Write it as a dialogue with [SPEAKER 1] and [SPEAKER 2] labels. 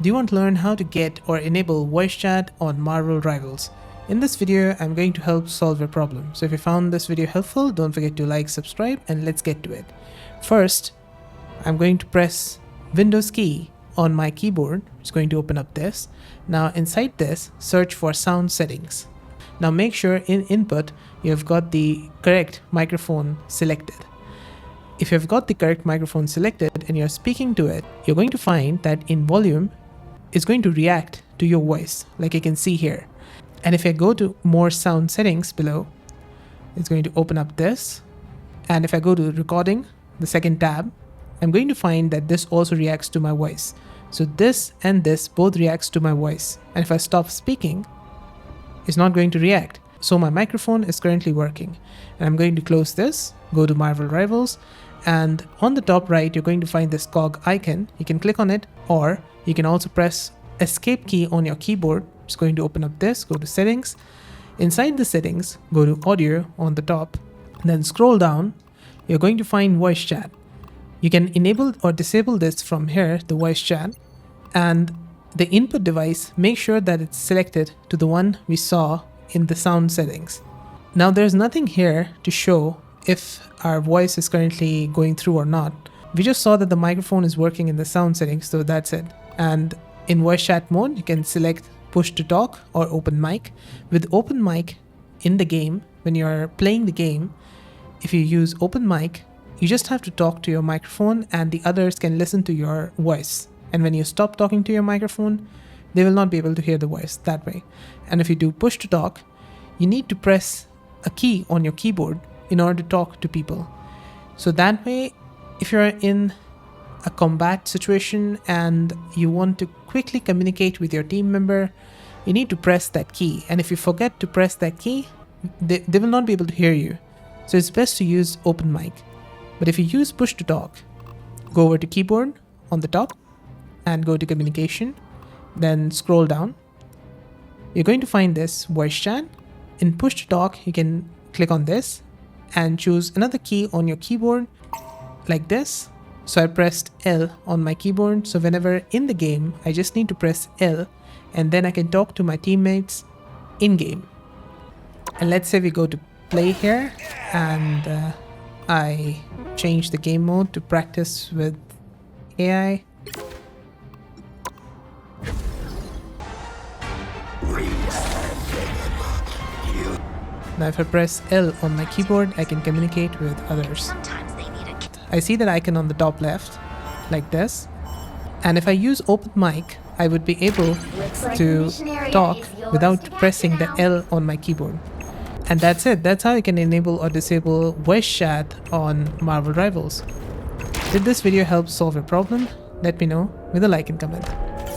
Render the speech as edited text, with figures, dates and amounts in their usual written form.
[SPEAKER 1] Do you want to learn how to get or enable voice chat on Marvel Rivals? In this video, I'm going to help solve your problem. So if you found this video helpful, don't forget to like, subscribe, and let's get to it. First, I'm going to press Windows key on my keyboard. It's going to open up this. Now inside this, search for sound settings. Now make sure in input, you have got the correct microphone selected. If you've got the correct microphone selected and you're speaking to it, you're going to find that in volume, it's going to react to your voice, like you can see here. And if I go to more sound settings below, it's going to open up this. And if I go to recording, the second tab, I'm going to find that this also reacts to my voice. So this and this both reacts to my voice. And if I stop speaking, it's not going to react. So my microphone is currently working. And I'm going to close this, go to Marvel Rivals, and on the top right, you're going to find this cog icon. You can click on it, or you can also press escape key on your keyboard. It's going to open up this, go to settings. Inside the settings, go to audio on the top, then scroll down. You're going to find voice chat. You can enable or disable this from here, the voice chat, and the input device, make sure that it's selected to the one we saw in the sound settings. Now there's nothing here to show if our voice is currently going through or not. We just saw that the microphone is working in the sound settings, so that's it. And in voice chat mode, you can select push to talk or open mic. With open mic in the game, when you're playing the game, if you use open mic, you just have to talk to your microphone and the others can listen to your voice. And when you stop talking to your microphone, they will not be able to hear the voice that way. And if you do push to talk, you need to press a key on your keyboard in order to talk to people. So that way, if you're in a combat situation and you want to quickly communicate with your team member, you need to press that key. And if you forget to press that key, they will not be able to hear you. So it's best to use open mic. But if you use push to talk, go over to keyboard on the top and go to communication, then scroll down. You're going to find this voice chat. In push to talk, you can click on this and choose another key on your keyboard like this. So I pressed L on my keyboard. So whenever in the game, I just need to press L and then I can talk to my teammates in game. And let's say we go to play here and I change the game mode to practice with AI. Now if I press L on my keyboard, I can communicate with others. I see that icon on the top left, like this. And if I use open mic, I would be able to talk without pressing the L on my keyboard. And that's it. That's how you can enable or disable voice chat on Marvel Rivals. Did this video help solve your problem? Let me know with a like and comment.